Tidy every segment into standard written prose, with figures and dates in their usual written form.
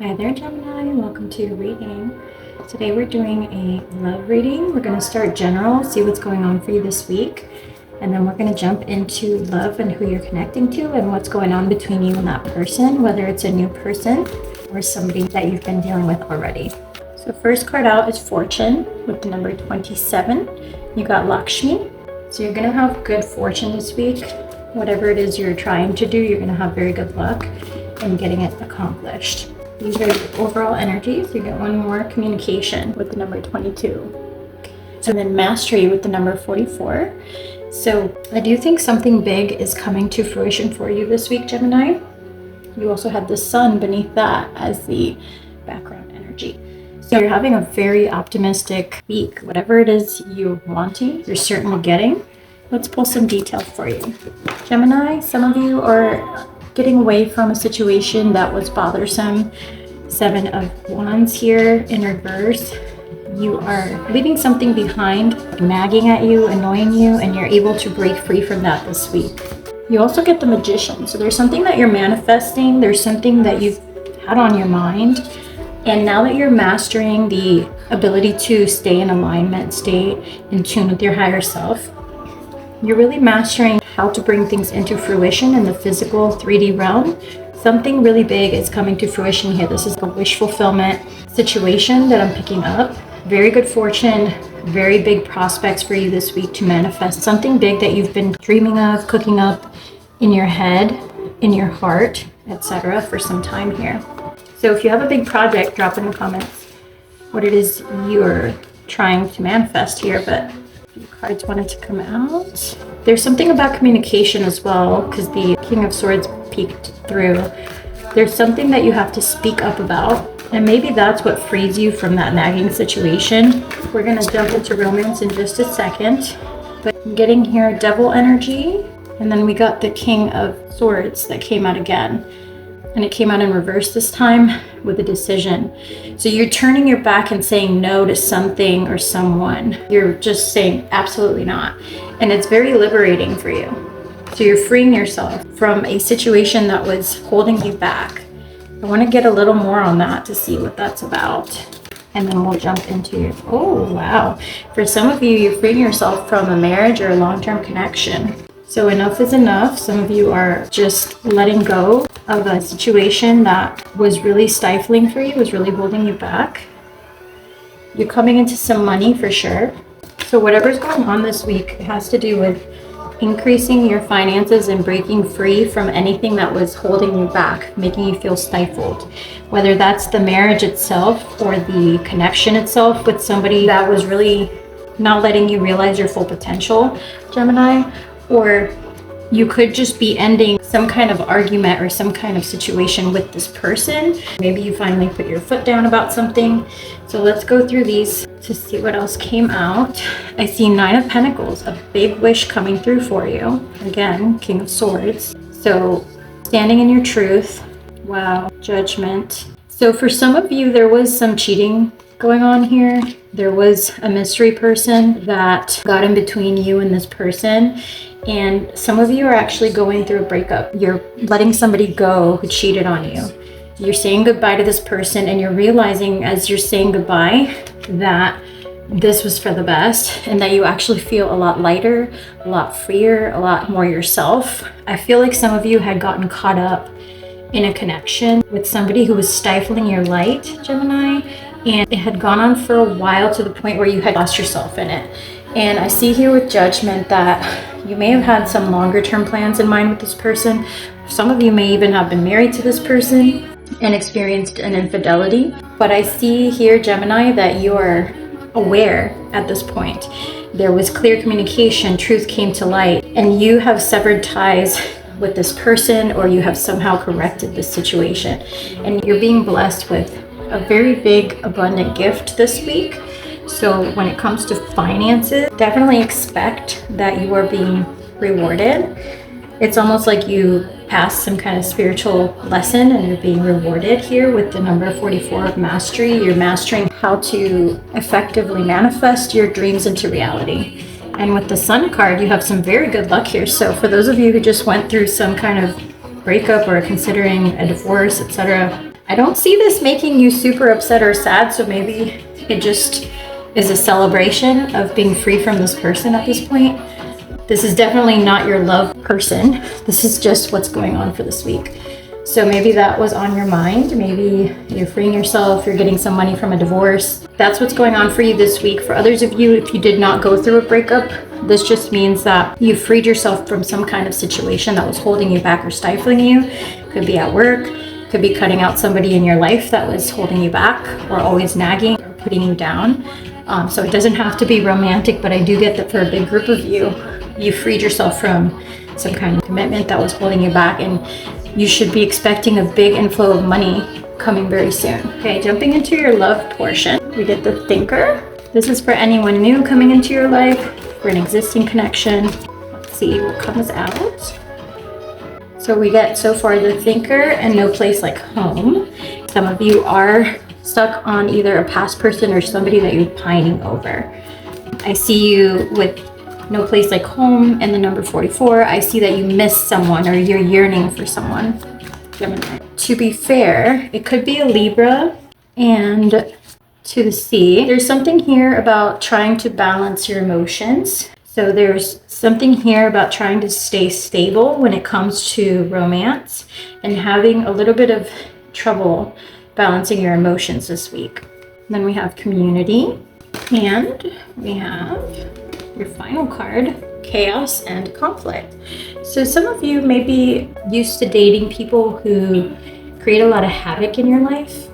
Hi there, Gemini. Welcome to your reading. Today we're doing a love reading. We're going to start general, see what's going on for you this week, and then we're going to jump into love and who you're connecting to and what's going on between you and that person, whether it's a new person or somebody that you've been dealing with already. So first card out is Fortune with the number 27. You got Lakshmi. So you're going to have good fortune this week. Whatever it is you're trying to do, you're going to have very good luck in getting it accomplished. These are your overall energies. You get one more, communication with the number 22. And then mastery with the number 44. So I do think something big is coming to fruition for you this week, Gemini. You also have the sun beneath that as the background energy. So you're having a very optimistic week. Whatever it is you're wanting, you're certainly getting. Let's pull some details for you. Gemini, some of you are getting away from a situation that was bothersome. 7 of Wands here in reverse. You are leaving something behind, nagging at you, annoying you, and you're able to break free from that this week. You also get the Magician. So there's something that you're manifesting. There's something that you've had on your mind. And now that you're mastering the ability to stay in alignment, stay in tune with your higher self, you're really mastering how to bring things into fruition in the physical 3D realm. Something really big is coming to fruition here. This is a wish fulfillment situation that I'm picking up. Very good fortune, very big prospects for you this week to manifest something big that you've been dreaming of, cooking up in your head, in your heart, etc. for some time here. So if you have a big project, drop in the comments what it is you're trying to manifest here, but cards wanted to come out. There's something about communication as well, because the King of Swords peeked through. There's something that you have to speak up about, and maybe that's what frees you from that nagging situation. We're going to jump into romance in just a second, but I'm getting here devil energy, and then we got the King of Swords that came out again. And it came out in reverse this time with a decision. So you're turning your back and saying no to something or someone. You're just saying absolutely not. And it's very liberating for you. So you're freeing yourself from a situation that was holding you back. I want to get a little more on that to see what that's about. And then we'll jump into your, oh wow. For some of you, you're freeing yourself from a marriage or a long-term connection. So enough is enough. Some of you are just letting go of a situation that was really stifling for you, was really holding you back. You're coming into some money for sure. So whatever's going on this week has to do with increasing your finances and breaking free from anything that was holding you back, making you feel stifled. Whether that's the marriage itself or the connection itself with somebody that was really not letting you realize your full potential, Gemini, or you could just be ending some kind of argument or some kind of situation with this person. Maybe you finally put your foot down about something. So let's go through these to see what else came out. I see 9 of Pentacles, a big wish coming through for you. Again, King of Swords. So standing in your truth. Wow, Judgment. So for some of you, there was some cheating going on here. There was a mystery person that got in between you and this person. And some of you are actually going through a breakup. You're letting somebody go who cheated on you. You're saying goodbye to this person, and you're realizing as you're saying goodbye that this was for the best and that you actually feel a lot lighter, a lot freer, a lot more yourself. I feel like some of you had gotten caught up in a connection with somebody who was stifling your light, Gemini, and it had gone on for a while to the point where you had lost yourself in it. And I see here with Judgment that you may have had some longer term plans in mind with this person. Some of you may even have been married to this person and experienced an infidelity. But I see here, Gemini, that you are aware at this point. There was clear communication, truth came to light, and you have severed ties with this person, or you have somehow corrected this situation. And you're being blessed with a very big, abundant gift this week. So when it comes to finances, definitely expect that you are being rewarded. It's almost like you passed some kind of spiritual lesson and you're being rewarded here with the number 44 of mastery. You're mastering how to effectively manifest your dreams into reality. And with the Sun card, you have some very good luck here. So for those of you who just went through some kind of breakup or considering a divorce, etc., I don't see this making you super upset or sad, so maybe it just is a celebration of being free from this person at this point. This is definitely not your love person. This is just what's going on for this week. So maybe that was on your mind. Maybe you're freeing yourself, you're getting some money from a divorce. That's what's going on for you this week. For others of you, if you did not go through a breakup, this just means that you freed yourself from some kind of situation that was holding you back or stifling you. Could be at work, could be cutting out somebody in your life that was holding you back or always nagging or putting you down. So it doesn't have to be romantic, but I do get that for a big group of you, you freed yourself from some kind of commitment that was holding you back, and you should be expecting a big inflow of money coming very soon. Okay, jumping into your love portion, we get the Thinker. This is for anyone new coming into your life, for an existing connection. Let's see what comes out. So we get so far the Thinker and no place like home. Some of you are stuck on either a past person or somebody that you're pining over. I see you with no place like home and the number 44. I see that you missed someone or you're yearning for someone. Gemini. To be fair, it could be a Libra. And to the sea, there's something here about trying to balance your emotions. So there's something here about trying to stay stable when it comes to romance and having a little bit of trouble balancing your emotions this week. And then we have Community, and we have your final card, Chaos and Conflict. So some of you may be used to dating people who create a lot of havoc in your life.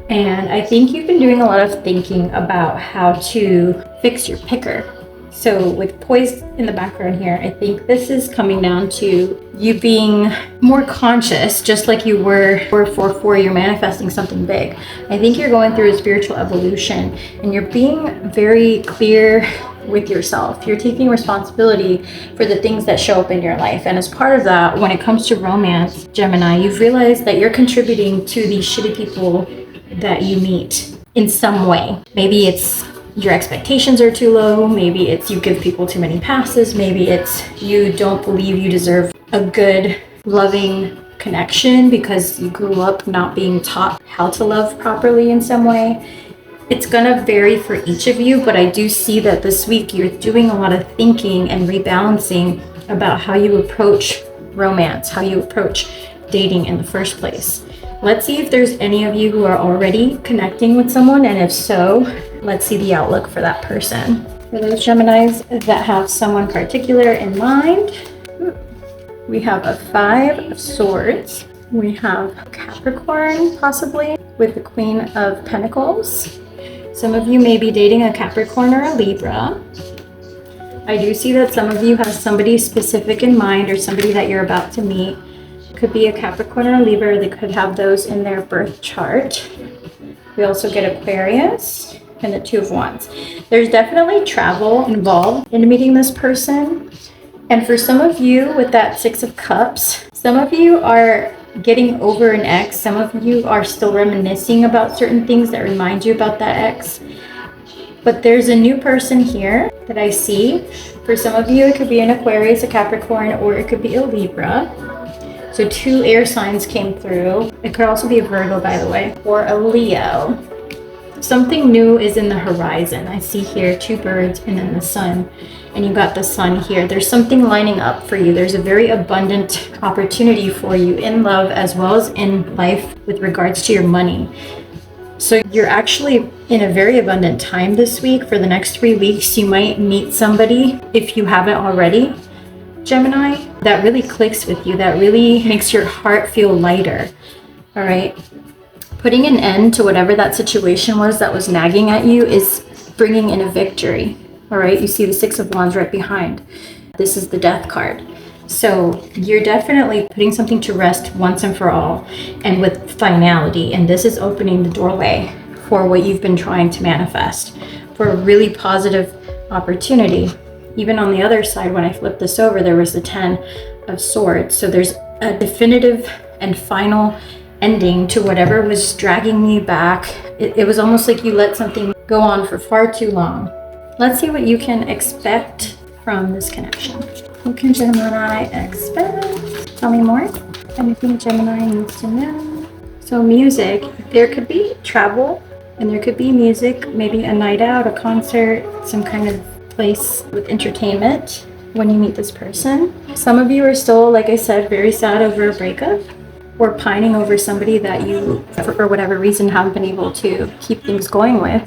And I think you've been doing a lot of thinking about how to fix your picker. So with poise in the background here, I think this is coming down to you being more conscious, just like you were for 4-4, you're manifesting something big. I think you're going through a spiritual evolution and you're being very clear with yourself. You're taking responsibility for the things that show up in your life. And as part of that, when it comes to romance, Gemini, you've realized that you're contributing to these shitty people that you meet in some way. Maybe it's your expectations are too low. Maybe it's you give people too many passes. Maybe it's you don't believe you deserve a good, loving connection because you grew up not being taught how to love properly in some way. It's gonna vary for each of you, but I do see that this week you're doing a lot of thinking and rebalancing about how you approach romance, how you approach dating in the first place. Let's see if there's any of you who are already connecting with someone, and if so, let's see the outlook for that person. For those Geminis that have someone particular in mind, we have a 5 of Swords. We have Capricorn, possibly, with the Queen of Pentacles. Some of you may be dating a Capricorn or a Libra. I do see that some of you have somebody specific in mind or somebody that you're about to meet. Could be a Capricorn or a Libra. They could have those in their birth chart. We also get Aquarius and the 2 of Wands. There's definitely travel involved in meeting this person. And for some of you with that 6 of Cups, some of you are getting over an ex. Some of you are still reminiscing about certain things that remind you about that ex. But there's a new person here that I see. For some of you, it could be an Aquarius, a Capricorn, or it could be a Libra. So 2 air signs came through. It could also be a Virgo, by the way, or a Leo. Something new is in the horizon. I see here 2 birds and then the sun, and you got the sun here. There's something lining up for you. There's a very abundant opportunity for you in love as well as in life with regards to your money. So you're actually in a very abundant time this week. For the next 3 weeks, you might meet somebody, if you haven't already, Gemini, that really clicks with you, that really makes your heart feel lighter. All right. Putting an end to whatever that situation was that was nagging at you is bringing in a victory. All right. You see the 6 of Wands right behind. This is the Death card. So you're definitely putting something to rest once and for all and with finality. And this is opening the doorway for what you've been trying to manifest, for a really positive opportunity. Even on the other side, when I flipped this over, there was the 10 of Swords. So there's a definitive and final ending to whatever was dragging you back. It was almost like you let something go on for far too long. Let's see what you can expect from this connection. What can Gemini expect? Tell me more. Anything Gemini needs to know. So music, there could be travel and there could be music, maybe a night out, a concert, some kind of place with entertainment when you meet this person. Some of you are still, like I said, very sad over a breakup or pining over somebody that you, for whatever reason, haven't been able to keep things going with.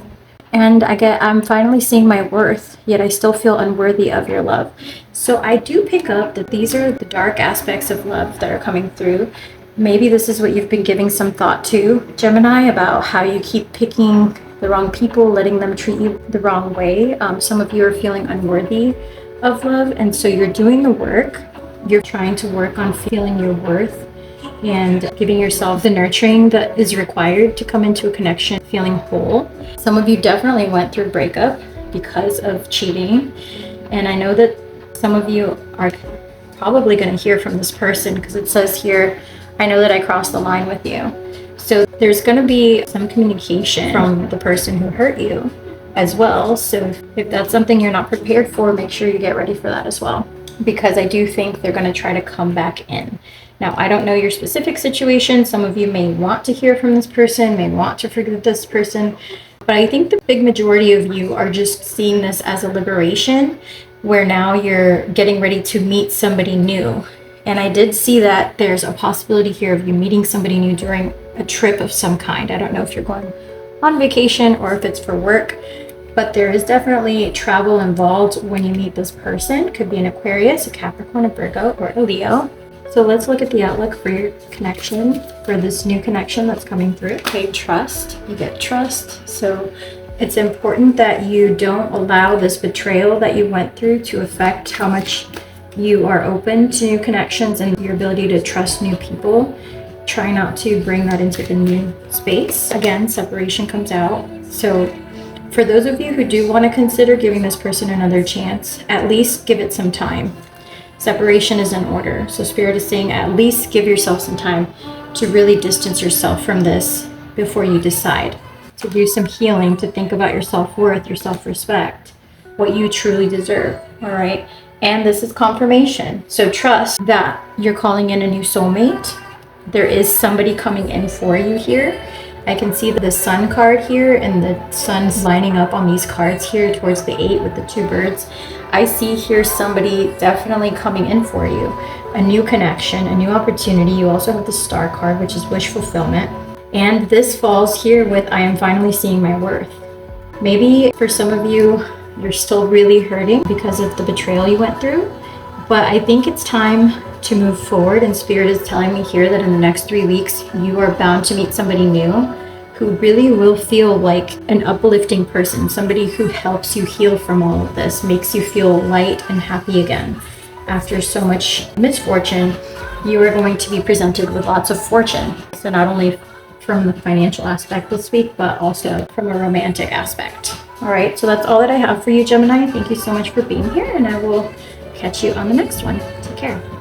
And I'm finally seeing my worth, yet I still feel unworthy of your love. So I do pick up that these are the dark aspects of love that are coming through. Maybe this is what you've been giving some thought to, Gemini, about how you keep picking the wrong people, letting them treat you the wrong way. Some of you are feeling unworthy of love, and so you're doing the work. You're trying to work on feeling your worth and giving yourself the nurturing that is required to come into a connection feeling whole. Some of you definitely went through a breakup because of cheating, and I know that some of you are probably going to hear from this person because it says here, I know that I crossed the line with you. So there's going to be some communication from the person who hurt you as well. So if that's something you're not prepared for, make sure you get ready for that as well, because I do think they're going to try to come back in. Now, I don't know your specific situation. Some of you may want to hear from this person, may want to forgive this person, but I think the big majority of you are just seeing this as a liberation, where now you're getting ready to meet somebody new. And I did see that there's a possibility here of you meeting somebody new during a trip of some kind. I don't know if you're going on vacation or if it's for work, but there is definitely travel involved when you meet this person. It could be an Aquarius, a Capricorn, a Virgo, or a Leo. So let's look at the outlook for your connection, for this new connection that's coming through. Okay, trust. You get trust. So it's important that you don't allow this betrayal that you went through to affect how much you are open to new connections and your ability to trust new people. Try not to bring that into the new space. Again, separation comes out. So for those of you who do want to consider giving this person another chance, at least give it some time. Separation is in order. So Spirit is saying at least give yourself some time to really distance yourself from this before you decide. To do some healing, to think about your self-worth, your self-respect, what you truly deserve, all right? And this is confirmation. So trust that you're calling in a new soulmate. There is somebody coming in for you here. I can see the sun card here, and the sun's lining up on these cards here towards the 8 with the 2 birds. I see here somebody definitely coming in for you. A new connection, a new opportunity. You also have the star card, which is wish fulfillment. And this falls here with I am finally seeing my worth. Maybe for some of you, you're still really hurting because of the betrayal you went through, but I think it's time to move forward, and Spirit is telling me here that in the next 3 weeks, you are bound to meet somebody new who really will feel like an uplifting person, somebody who helps you heal from all of this, makes you feel light and happy again. After so much misfortune, you are going to be presented with lots of fortune. So not only from the financial aspect this week, but also from a romantic aspect. All right, so that's all that I have for you, Gemini. Thank you so much for being here, and I will catch you on the next one. Take care.